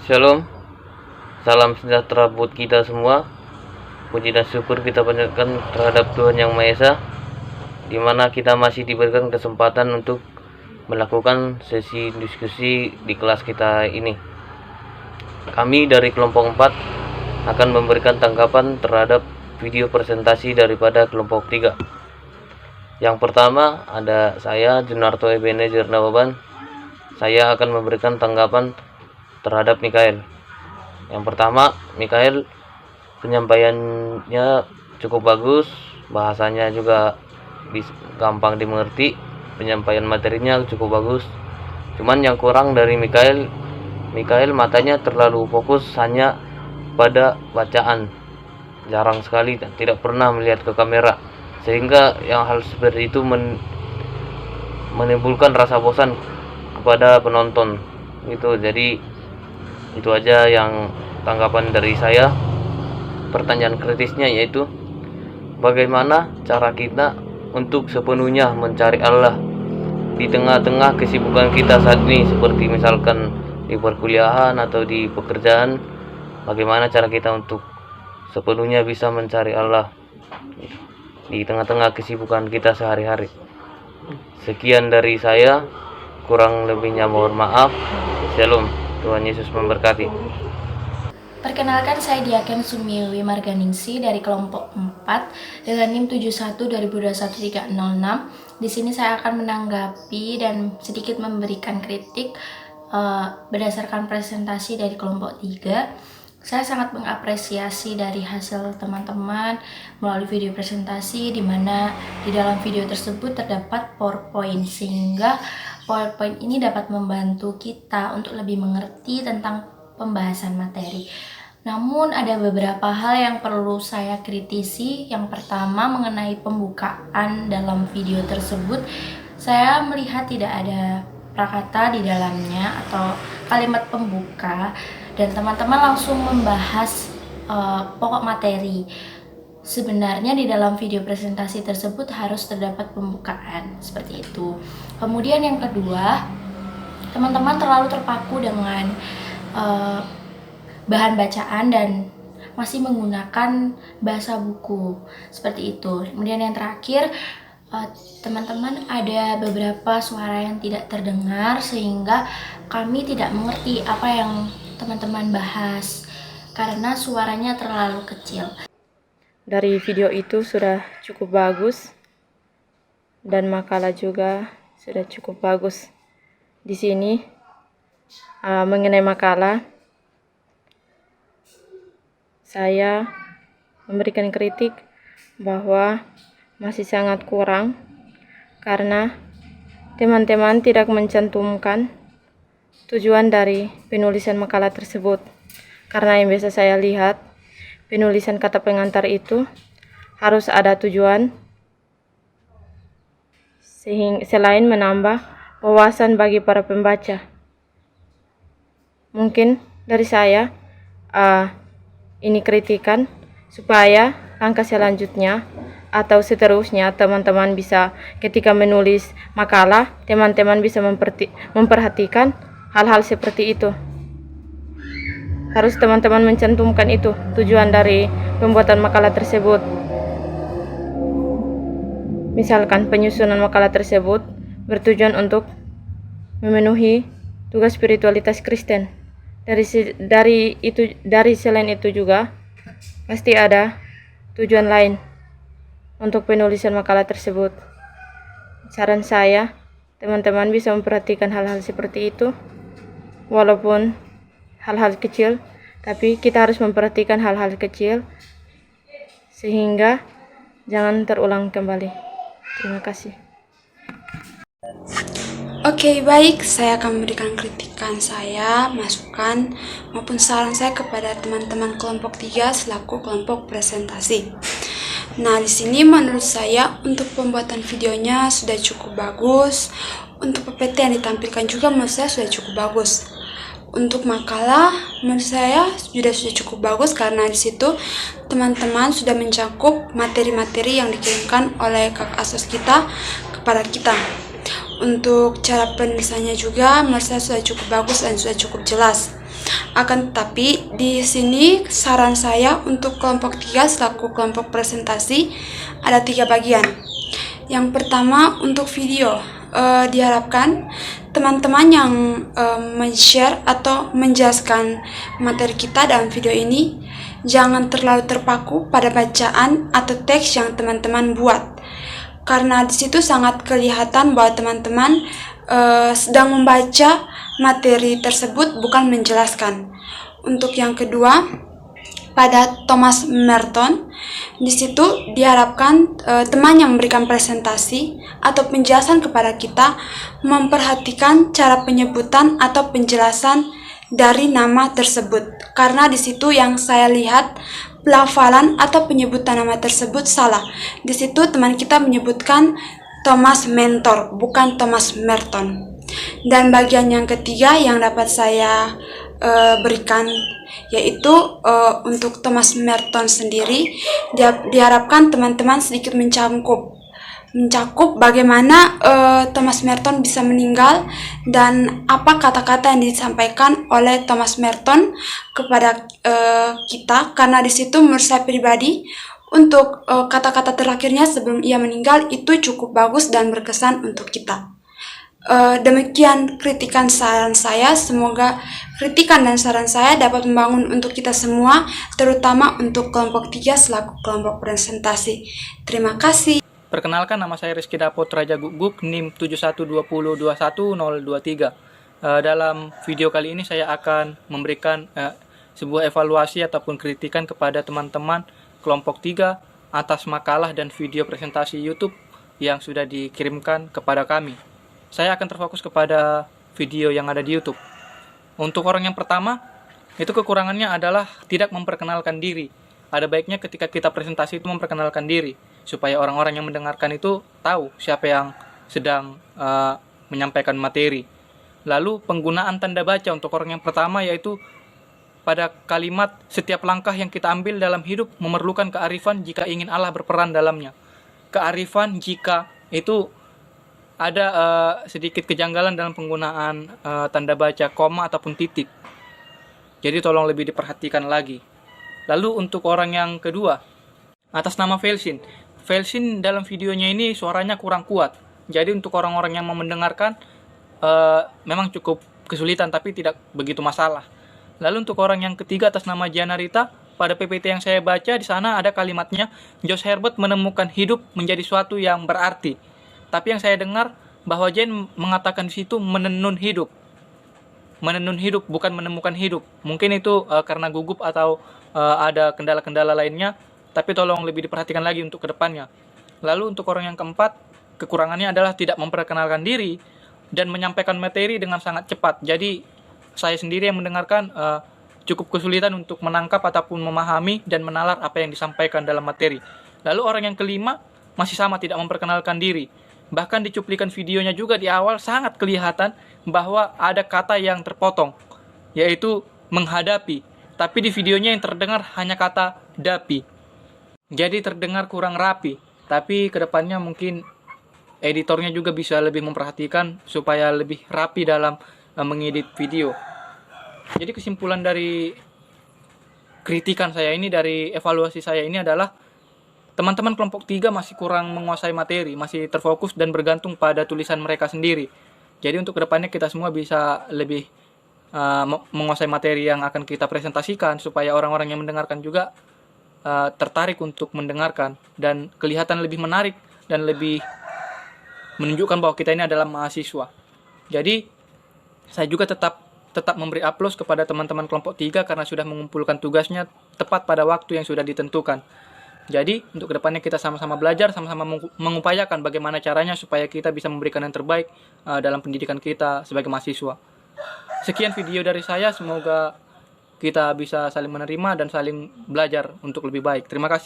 Shalom, salam sejahtera buat kita semua. Puji dan syukur kita panjatkan terhadap Tuhan Yang Maha Esa, di mana kita masih diberikan kesempatan untuk melakukan sesi diskusi di kelas kita ini. Kami dari kelompok 4 akan memberikan tanggapan terhadap video presentasi daripada kelompok 3. Yang pertama ada saya, Junarto Ebenezer Nawaban. Saya akan memberikan tanggapan terhadap Mikael. Yang pertama, Mikael penyampaiannya cukup bagus, bahasanya juga gampang dimengerti, penyampaian materinya cukup bagus. Cuman yang kurang dari Mikael matanya terlalu fokus hanya pada bacaan, jarang sekali, tidak pernah melihat ke kamera, sehingga yang hal seperti itu menimbulkan rasa bosan kepada penonton gitu. Jadi itu aja yang tanggapan dari saya. Pertanyaan kritisnya yaitu bagaimana cara kita untuk sepenuhnya mencari Allah di tengah-tengah kesibukan kita saat ini, seperti misalkan di perkuliahan atau di pekerjaan. Bagaimana cara kita untuk sepenuhnya bisa mencari Allah di tengah-tengah kesibukan kita sehari-hari. Sekian dari saya, kurang lebihnya mohon maaf. Shalom. Tuhan Yesus memberkati. Perkenalkan, saya Diaken Sumiwi Marganingsi dari kelompok 4 dengan NIM 71-2021-306. Di sini saya akan menanggapi dan sedikit memberikan kritik berdasarkan presentasi dari kelompok 3. Saya sangat mengapresiasi dari hasil teman-teman melalui video presentasi, di mana di dalam video tersebut terdapat PowerPoint, sehingga PowerPoint ini dapat membantu kita untuk lebih mengerti tentang pembahasan materi. Namun ada beberapa hal yang perlu saya kritisi. Yang pertama, mengenai pembukaan dalam video tersebut, saya melihat tidak ada prakata di dalamnya atau kalimat pembuka, dan teman-teman langsung membahas pokok materi. Sebenarnya di dalam video presentasi tersebut harus terdapat pembukaan seperti itu. Kemudian yang kedua, teman-teman terlalu terpaku dengan bahan bacaan dan masih menggunakan bahasa buku seperti itu. Kemudian yang terakhir, teman-teman ada beberapa suara yang tidak terdengar, sehingga kami tidak mengerti apa yang teman-teman bahas karena suaranya terlalu kecil. Dari video itu sudah cukup bagus, dan makalah juga sudah cukup bagus. Di sini mengenai makalah, saya memberikan kritik bahwa masih sangat kurang karena teman-teman tidak mencantumkan tujuan dari penulisan makalah tersebut. Karena yang biasa saya lihat, penulisan kata pengantar itu harus ada tujuan, selain menambah wawasan bagi para pembaca. Mungkin dari saya ini kritikan supaya langkah selanjutnya atau seterusnya teman-teman bisa, ketika menulis makalah, teman-teman bisa memperhatikan hal-hal seperti itu. Harus teman-teman mencantumkan itu tujuan dari pembuatan makalah tersebut. Misalkan penyusunan makalah tersebut bertujuan untuk memenuhi tugas spiritualitas Kristen. Dari selain itu juga pasti ada tujuan lain untuk penulisan makalah tersebut. Saran saya, teman-teman bisa memperhatikan hal-hal seperti itu, walaupun hal-hal kecil, tapi kita harus memperhatikan hal-hal kecil sehingga jangan terulang kembali. Terima kasih. Oke, baik, saya akan memberikan kritikan saya, masukan maupun saran saya kepada teman-teman kelompok 3 selaku kelompok presentasi. Nah, di sini menurut saya untuk pembuatan videonya sudah cukup bagus. Untuk PPT yang ditampilkan juga menurut saya sudah cukup bagus. Untuk makalah menurut saya sudah cukup bagus karena di situ teman-teman sudah mencakup materi-materi yang dikirimkan oleh kakak asos kita kepada kita. Untuk cara penulisannya juga menurut saya sudah cukup bagus dan sudah cukup jelas. Akan tetapi di sini saran saya untuk kelompok 3 selaku kelompok presentasi ada 3 bagian. Yang pertama untuk video, diharapkan teman-teman yang men-share atau menjelaskan materi kita dalam video ini jangan terlalu terpaku pada bacaan atau teks yang teman-teman buat, karena di situ sangat kelihatan bahwa teman-teman sedang membaca materi tersebut, bukan menjelaskan. Untuk yang kedua, pada Thomas Merton, di situ diharapkan teman yang memberikan presentasi atau penjelasan kepada kita memperhatikan cara penyebutan atau penjelasan dari nama tersebut, karena di situ yang saya lihat pelafalan atau penyebutan nama tersebut salah. Di situ teman kita menyebutkan Thomas Mentor, bukan Thomas Merton. Dan bagian yang ketiga yang dapat saya berikan yaitu untuk Thomas Merton sendiri, diharapkan teman-teman sedikit mencakup bagaimana Thomas Merton bisa meninggal dan apa kata-kata yang disampaikan oleh Thomas Merton kepada kita, karena di situ menurut saya pribadi untuk kata-kata terakhirnya sebelum ia meninggal itu cukup bagus dan berkesan untuk kita. Demikian kritikan saran saya. Semoga kritikan dan saran saya dapat membangun untuk kita semua, terutama untuk kelompok 3 selaku kelompok presentasi. Terima kasih. Perkenalkan, nama saya Rizky Dapot Raja Guguk, NIM 7120211023. Dalam video kali ini saya akan memberikan sebuah evaluasi ataupun kritikan kepada teman-teman kelompok 3 atas makalah dan video presentasi YouTube yang sudah dikirimkan kepada kami. Saya akan terfokus kepada video yang ada di YouTube. Untuk orang yang pertama, itu kekurangannya adalah tidak memperkenalkan diri. Ada baiknya ketika kita presentasi itu memperkenalkan diri, supaya orang-orang yang mendengarkan itu tahu siapa yang sedang menyampaikan materi. Lalu penggunaan tanda baca untuk orang yang pertama, yaitu pada kalimat setiap langkah yang kita ambil dalam hidup memerlukan kearifan jika ingin Allah berperan dalamnya. Kearifan jika itu ada sedikit kejanggalan dalam penggunaan tanda baca koma ataupun titik. Jadi tolong lebih diperhatikan lagi. Lalu untuk orang yang kedua, atas nama Velsin. Velsin dalam videonya ini suaranya kurang kuat. Jadi untuk orang-orang yang mau mendengarkan memang cukup kesulitan, tapi tidak begitu masalah. Lalu untuk orang yang ketiga atas nama Janarita, pada PPT yang saya baca di sana ada kalimatnya, Josh Herbert menemukan hidup menjadi suatu yang berarti. Tapi yang saya dengar bahwa Jen mengatakan di situ menenun hidup. Menenun hidup, bukan menemukan hidup. Mungkin itu karena gugup atau ada kendala-kendala lainnya, tapi tolong lebih diperhatikan lagi untuk kedepannya. Lalu untuk orang yang keempat, kekurangannya adalah tidak memperkenalkan diri dan menyampaikan materi dengan sangat cepat. Jadi saya sendiri yang mendengarkan cukup kesulitan untuk menangkap ataupun memahami dan menalar apa yang disampaikan dalam materi. Lalu orang yang kelima masih sama, tidak memperkenalkan diri. Bahkan di cuplikan videonya juga di awal sangat kelihatan bahwa ada kata yang terpotong, yaitu menghadapi. Tapi di videonya yang terdengar hanya kata dapi. Jadi terdengar kurang rapi. Tapi kedepannya mungkin editornya juga bisa lebih memperhatikan supaya lebih rapi dalam mengedit video. Jadi kesimpulan dari kritikan saya ini, dari evaluasi saya ini adalah teman-teman kelompok 3 masih kurang menguasai materi, masih terfokus dan bergantung pada tulisan mereka sendiri. Jadi untuk kedepannya kita semua bisa lebih menguasai materi yang akan kita presentasikan, supaya orang-orang yang mendengarkan juga tertarik untuk mendengarkan dan kelihatan lebih menarik dan lebih menunjukkan bahwa kita ini adalah mahasiswa. Jadi saya juga tetap memberi aplaus kepada teman-teman kelompok 3 karena sudah mengumpulkan tugasnya tepat pada waktu yang sudah ditentukan. Jadi untuk kedepannya kita sama-sama belajar, sama-sama mengupayakan bagaimana caranya supaya kita bisa memberikan yang terbaik dalam pendidikan kita sebagai mahasiswa. Sekian video dari saya, semoga kita bisa saling menerima dan saling belajar untuk lebih baik. Terima kasih.